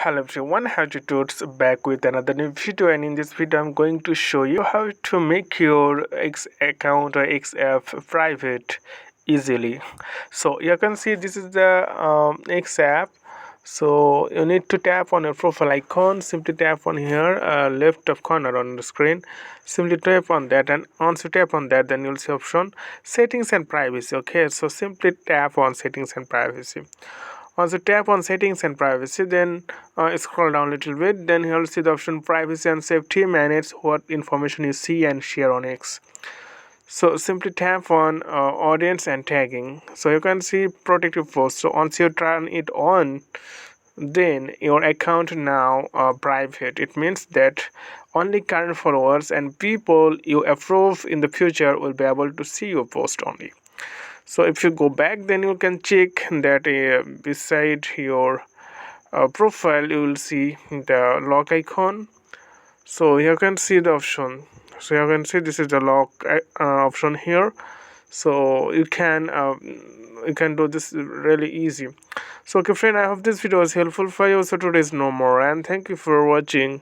Hello everyone, how to Toots back with another new video, and in this video I'm going to show you how to make your X account or XF private easily. So you can see this is the X app. So you need to tap on your profile icon, simply tap on here left top corner on the screen, simply tap on that, and once you tap on that then you'll see option settings and privacy. Okay, so simply tap on settings and privacy. Once you tap on settings and privacy, then scroll down a little bit, then you'll see the option privacy and safety, manage what information you see and share on X. So simply tap on audience and tagging, so you can see protect your post. So once you turn it on, then your account now private. It means that only current followers and people you approve in the future will be able to see your post only. So if you go back, then you can check that beside your profile you will see the lock icon. So you can see the option, so you can see this is the lock option here. So you can do this really easy. So okay friend, I hope this video was helpful for you. So today is no more, and thank you for watching.